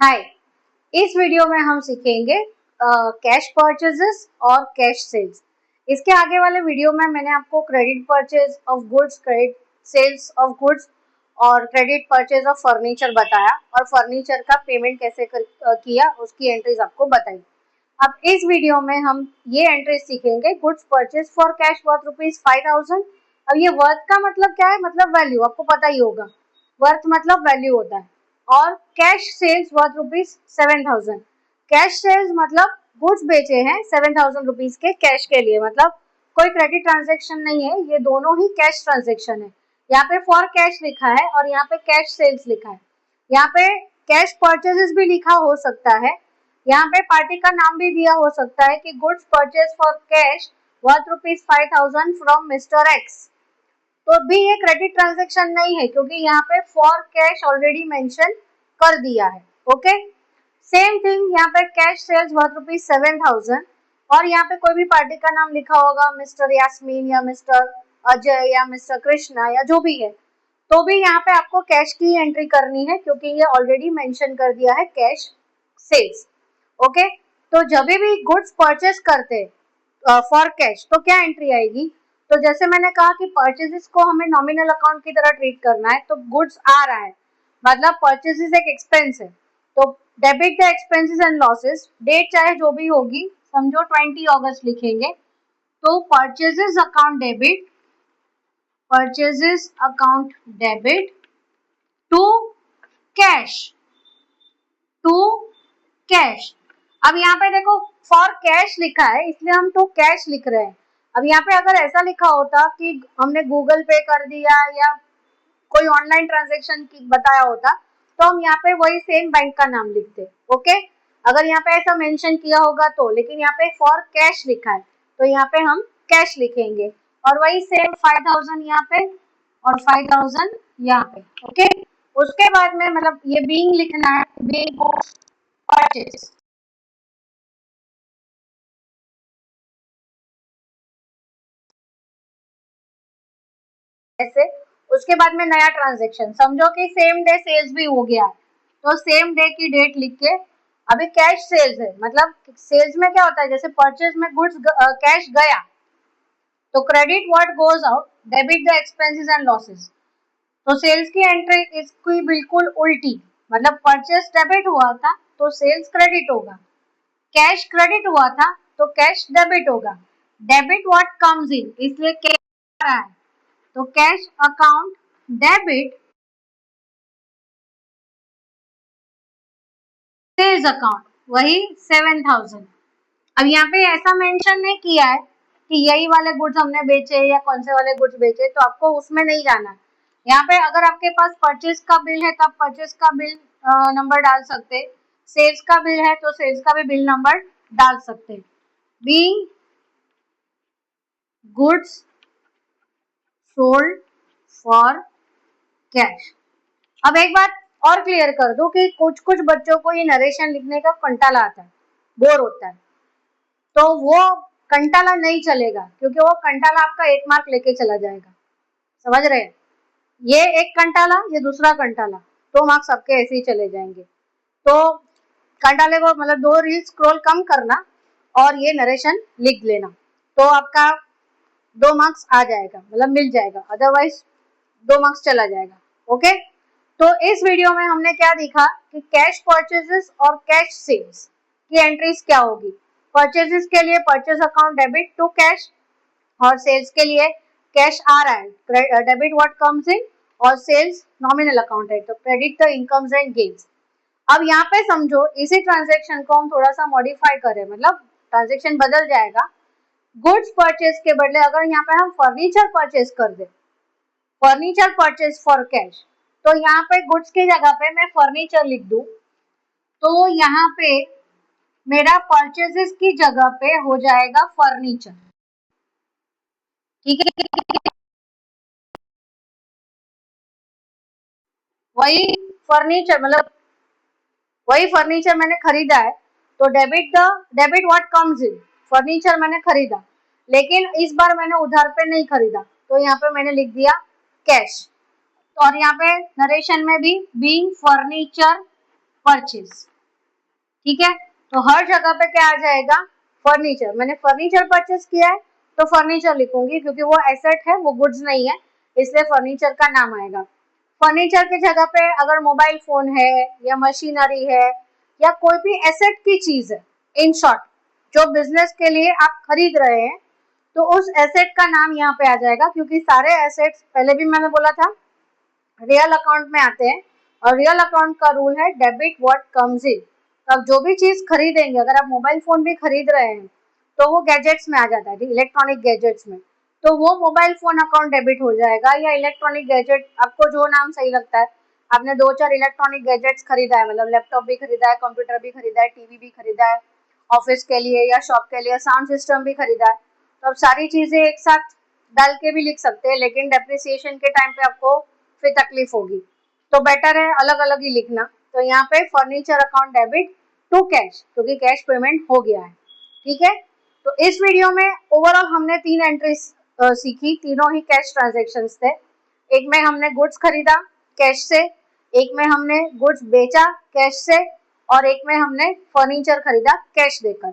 हाय। इस वीडियो में हम सीखेंगे कैश परचेजेस और कैश सेल्स। इसके आगे वाले वीडियो में मैंने आपको credit purchase of goods, credit sales of goods और क्रेडिट परचेज ऑफ फर्नीचर बताया और फर्नीचर का पेमेंट कैसे किया उसकी एंट्रीज आपको बताई। अब इस वीडियो में हम ये एंट्रीज सीखेंगे। Goods purchase for cash worth ₹5,000। अब ये वर्थ का मतलब क्या है? मतलब वैल्यू, आपको पता ही होगा। वर्थ मतलब वैल्यू होता है। और cash sales worth ₹7,000। Cash sales मतलब गुड्स बेचे हैं 7,000 रुपीज के कैश के लिए, मतलब कोई क्रेडिट ट्रांजेक्शन नहीं है, ये दोनों ही कैश ट्रांजेक्शन है। यहाँ पे फॉर कैश लिखा है और यहाँ पे कैश सेल्स लिखा है। यहाँ पे कैश परचेजेस भी लिखा हो सकता है, यहाँ पे पार्टी का नाम भी दिया हो सकता है कि goods purchase for cash worth ₹5,000 from mister x. तो भी ये क्रेडिट ट्रांजेक्शन नहीं है क्योंकि यहाँ पे फॉर कैश ऑलरेडी मेंशन कर दिया है। ओके, सेम थिंग यहाँ पे कैश सेल्स वर्थ ₹7,000 और यहाँ पे कोई भी पार्टी का नाम लिखा होगा, मिस्टर यास्मीन या मिस्टर अजय या मिस्टर कृष्णा या जो भी है, तो भी यहाँ पे आपको कैश की एंट्री करनी है क्योंकि ये ऑलरेडी मेंशन कर दिया है कैश सेल्स। ओके, तो जब भी गुड्स परचेस करते फॉर कैश तो क्या एंट्री आएगी? तो जैसे मैंने कहा कि परचेजेस को हमें नॉमिनल अकाउंट की तरह ट्रीट करना है, तो गुड्स आ रहा है मतलब परचेजेस एक एक्सपेंस है, तो debit the expenses and losses. Date चाहे जो भी होगी, समझो 20 अगस्त लिखेंगे, तो purchases account debit, purchases account debit to cash, to cash. अब यहाँ पे देखो फॉर कैश लिखा है इसलिए हम टू कैश लिख रहे हैं। अब यहाँ पे अगर ऐसा लिखा होता कि हमने गूगल पे कर दिया या कोई ऑनलाइन ट्रांजेक्शन की बताया होता तो हम यहाँ पे वही सेम बैंक का नाम लिखते। ओके, अगर यहाँ पे ऐसा मेंशन किया होगा तो, लेकिन यहाँ पे फॉर कैश लिखा है तो यहाँ पे हम कैश लिखेंगे और वही सेम 5,000 यहाँ पे और 5,000 यहाँ पे। ओके, उसके बाद में मतलब ये बीइंग लिखना है, बीइंग परचेज। ऐसे उसके बाद में नया ट्रांजेक्शन, समझो कि सेम डे सेल्स भी हो गया तो सेम डे की डेट लिख के, अभी कैश सेल्स है मतलब सेल्स में क्या होता है, जैसे परचेज में गुड्स कैश गया तो credit what goes out, debit the expenses and losses. तो सेल्स की एंट्री इसकी बिल्कुल उल्टी, मतलब परचेज डेबिट हुआ था तो सेल्स क्रेडिट होगा, कैश क्रेडिट हुआ था तो कैश डेबिट होगा। डेबिट व्हाट कम्स इन, इसलिए कैश आ रहा है तो cash account debit sales account, वही 7,000। अब यहाँ पे ऐसा मेंशन नहीं किया है कि यही वाले गुड्स हमने बेचे या कौन से वाले गुड्स बेचे, तो आपको उसमें नहीं जाना। यहाँ पे अगर आपके पास परचेज का बिल है तब परचेज का बिल नंबर डाल सकते, सेल्स का बिल है तो सेल्स का भी बिल नंबर डाल सकते। Being goods sold for cash. अब एक बात और क्लियर कर दूं कि कुछ कुछ बच्चों को ये नरेशन लिखने का कंटाला आता है, बोर होता है, तो वो कंटाला नहीं चलेगा क्योंकि वो कंटाला आपका 1 मार्क लेके चला जाएगा। समझ रहे हैं? ये एक कंटाला, ये दूसरा कंटाला, 2 मार्क्स आपके ऐसे ही चले जाएंगे। तो कंटाले को मतलब 2 रील स्क्रॉल कम करना और ये नरेशन लिख लेना, तो आपका 2 मार्क्स आ जाएगा, मतलब मिल जाएगा, अदरवाइज 2 मार्क्स चला जाएगा। ओके, तो इस वीडियो में हमने क्या देखा कि कैश परचेजेस और कैश सेल्स की एंट्रीज क्या होगी। परचेजेस के लिए purchase account debit to cash और सेल्स के लिए कैश आ रहा है, डेबिट व्हाट कम्स इन, और सेल्स नॉमिनल अकाउंट है तो credit the incomes and gains. अब यहाँ पे समझो इसी ट्रांजेक्शन को हम थोड़ा सा मॉडिफाई करें, मतलब ट्रांजेक्शन बदल जाएगा। गुड्स परचेज के बदले अगर यहाँ पे हम फर्नीचर परचेज कर दे, फर्नीचर परचेज फॉर कैश, तो यहाँ पे गुड्स की जगह पे मैं फर्नीचर लिख दूं तो यहाँ पे मेरा परचेजेस की जगह पे हो जाएगा फर्नीचर। ठीक है, वही फर्नीचर मतलब वही फर्नीचर मैंने खरीदा है तो debit what comes in, furniture मैंने खरीदा, लेकिन इस बार मैंने उधार पे नहीं खरीदा तो यहाँ पे मैंने लिख दिया कैश। और यहाँ पे नरेशन में भी बीइंग फर्नीचर परचेज। ठीक है, तो हर जगह पे क्या आ जाएगा, फर्नीचर। मैंने फर्नीचर परचेज किया है तो फर्नीचर लिखूंगी, क्योंकि वो एसेट है, वो गुड्स नहीं है, इसलिए फर्नीचर का नाम आएगा। फर्नीचर की जगह पे अगर मोबाइल फोन है या मशीनरी है या कोई भी एसेट की चीज है, इन शॉर्ट जो बिजनेस के लिए आप खरीद रहे हैं, तो उस एसेट का नाम यहाँ पे आ जाएगा, क्योंकि सारे एसेट्स पहले भी मैंने बोला था रियल अकाउंट में आते हैं, और रियल अकाउंट का रूल है डेबिट व्हाट कम्स इन। तो आप जो भी चीज खरीदेंगे, अगर आप मोबाइल फोन भी खरीद रहे हैं तो वो गैजेट्स में आ जाता है, इलेक्ट्रॉनिक गैजेट्स में, तो वो मोबाइल फोन अकाउंट डेबिट हो जाएगा। या इलेक्ट्रॉनिक गैजेट, आपको जो नाम सही लगता है, आपने 2-4 इलेक्ट्रॉनिक गैजेट्स खरीदा है, मतलब लैपटॉप भी खरीदा है, कंप्यूटर भी खरीदा है, टीवी भी खरीदा है ऑफिस के लिए या शॉप के लिए, साउंड सिस्टम भी खरीदा है, तो अब सारी चीजें एक साथ डाल के भी लिख सकते हैं, लेकिन डेप्रिसिएशन के टाइम पे आपको फिर तकलीफ होगी, तो बेटर है अलग अलग ही लिखना। तो यहाँ पे furniture account debit to cash, क्योंकि कैश पेमेंट हो गया है। ठीक है, तो इस वीडियो में ओवरऑल हमने 3 एंट्रीज सीखी, तीनों ही कैश ट्रांजेक्शन्स थे। एक में हमने गुड्स खरीदा कैश से, एक में हमने गुड्स बेचा कैश से, और एक में हमने फर्नीचर खरीदा कैश देकर।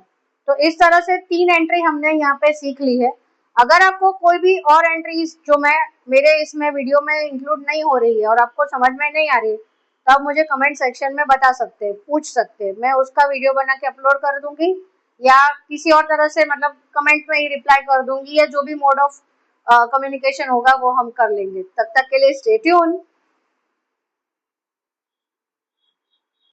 तो इस तरह से 3 एंट्री हमने यहाँ पे सीख ली है। अगर आपको कोई भी और एंट्रीज जो मैं मेरे इसमें वीडियो में इंक्लूड नहीं हो रही है और आपको समझ में नहीं आ रही है, तो आप मुझे कमेंट सेक्शन में बता सकते हैं, पूछ सकते हैं, मैं उसका वीडियो बना के अपलोड कर दूंगी, या किसी और तरह से मतलब कमेंट में ही रिप्लाई कर दूंगी, या जो भी मोड ऑफ कम्युनिकेशन होगा वो हम कर लेंगे। तब तक के लिए स्टे ट्यून।